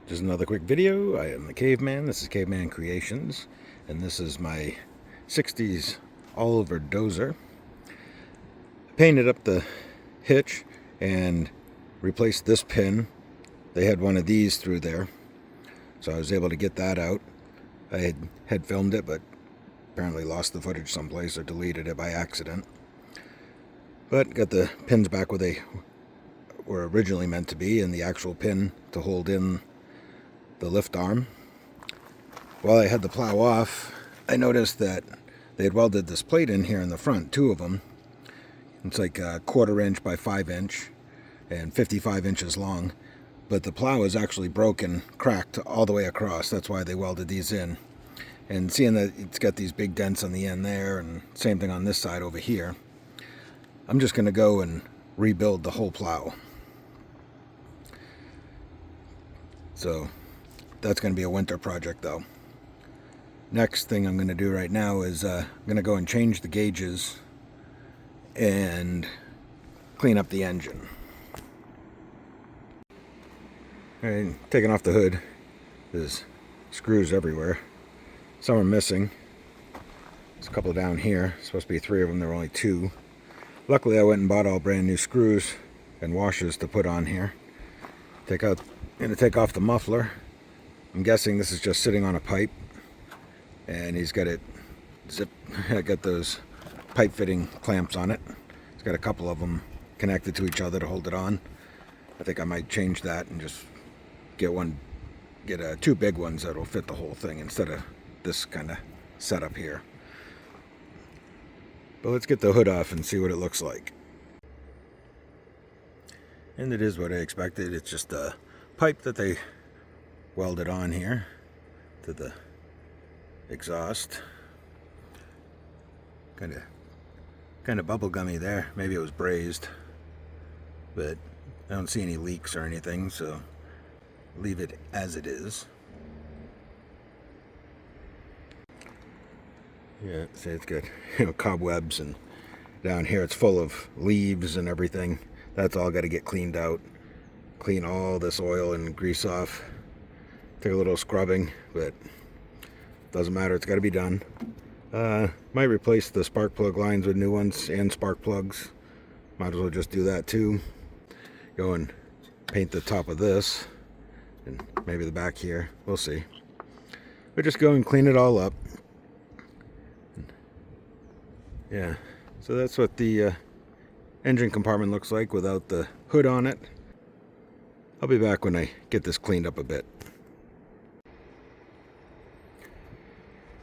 Just another quick video. I am the Caveman. This is Caveman Creations, and this is my 60s Oliver dozer. Painted up the hitch and replaced this pin. They had one of these through there, so I was able to get that out. I had filmed it, but apparently lost the footage someplace or deleted it by accident. But got the pins back where they were originally meant to be, and the actual pin to hold in the lift arm. While I had the plow off, I noticed that they had welded this plate in here in the front, two of them. It's like a 1/4 inch by 5 inch and 55 inches long. But the plow is actually broken, cracked all the way across. That's why they welded these in. And seeing that it's got these big dents on the end there, and same thing on this side over here, I'm just going to go and rebuild the whole plow. So that's going to be a winter project though. Next thing I'm going to do right now is I'm going to go and change the gauges and clean up the engine. Alright, taking off the hood. There's screws everywhere. Some are missing. There's a couple down here. Supposed to be 3 of them. There were only 2. Luckily I went and bought all brand new screws and washers to put on here. I'm going to take off the muffler. I'm guessing this is just sitting on a pipe, and he's got it got those pipe fitting clamps on it. He's got a couple of them connected to each other to hold it on. I think I might change that and just get 2 big ones that'll fit the whole thing instead of this kind of setup here. But let's get the hood off and see what it looks like. And it is what I expected. It's just a pipe that they welded on here to the exhaust. Kind of bubblegummy there. Maybe it was brazed, but I don't see any leaks or anything, so leave it as it is. Yeah, see, it's got cobwebs, and down here it's full of leaves and everything. That's all got to get cleaned out. Clean all this oil and grease off. Take a little scrubbing, but doesn't matter, it's got to be done. Might replace the spark plug lines with new ones and spark plugs. Might as well just do that too. Go and paint the top of this and maybe the back here, we'll see. But just go and clean it all up. Yeah, so that's what the engine compartment looks like without the hood on it. I'll be back when I get this cleaned up a bit.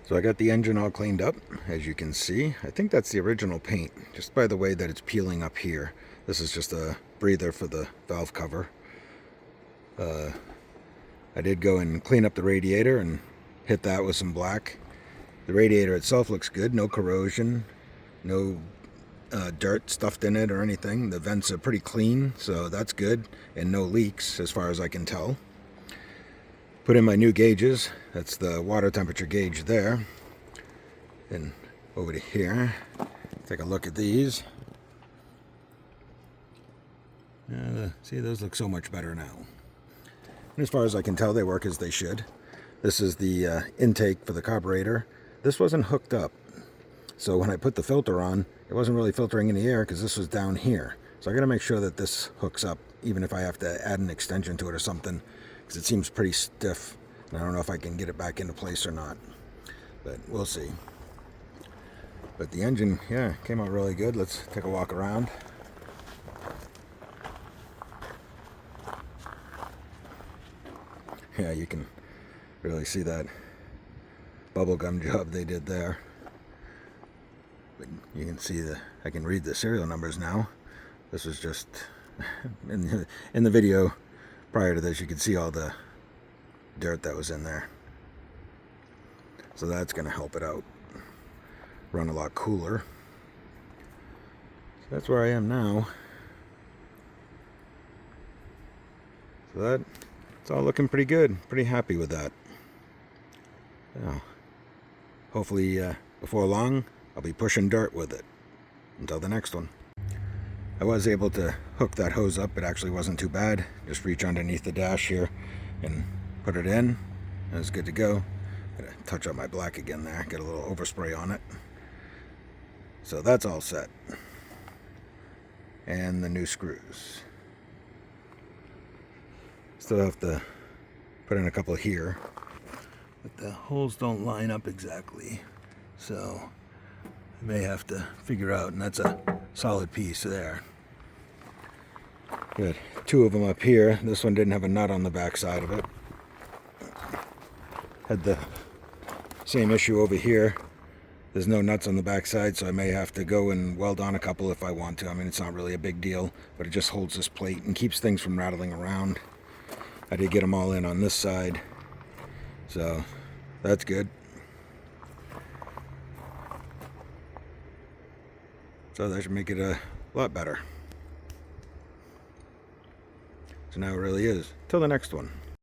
So I got the engine all cleaned up, as you can see. I think that's the original paint, just by the way that it's peeling up here. This is just a breather for the valve cover. I did go and clean up the radiator and hit that with some black. The radiator itself looks good, no corrosion, no dirt stuffed in it or anything. The vents are pretty clean, so that's good, and no leaks as far as I can tell. Put in my new gauges. That's the water temperature gauge there. And over to here, take a look at these. See, those look so much better now. And as far as I can tell, they work as they should. This is the intake for the carburetor. This wasn't hooked up, so when I put the filter on, it wasn't really filtering any air because this was down here. So I got to make sure that this hooks up, even if I have to add an extension to it or something, because it seems pretty stiff, and I don't know if I can get it back into place or not, but we'll see. But the engine, yeah, came out really good. Let's take a walk around. Yeah, you can really see that bubblegum job they did there. But you can see I can read the serial numbers now. This was just in the video prior to this, you could see all the dirt that was in there. So that's going to help it out run a lot cooler. So that's where I am now. So it's all looking pretty good. Pretty happy with that. Yeah. Hopefully before long I'll be pushing dirt with it. Until the next one. I was able to hook that hose up. It actually wasn't too bad. Just reach underneath the dash here and Put it in, and it's good to go. Gotta touch up my black again there, get a little overspray on it. So that's all set. And the new screws. Still have to put in a couple here, but the holes don't line up exactly. So I may have to figure out, and that's a solid piece there. Good. 2 of them up here. This one didn't have a nut on the back side of it. Had the same issue over here. There's no nuts on the back side, so I may have to go and weld on a couple if I want to. I mean, it's not really a big deal, but it just holds this plate and keeps things from rattling around. I did get them all in on this side, so that's good. So that should make it a lot better. So now it really is. Till the next one.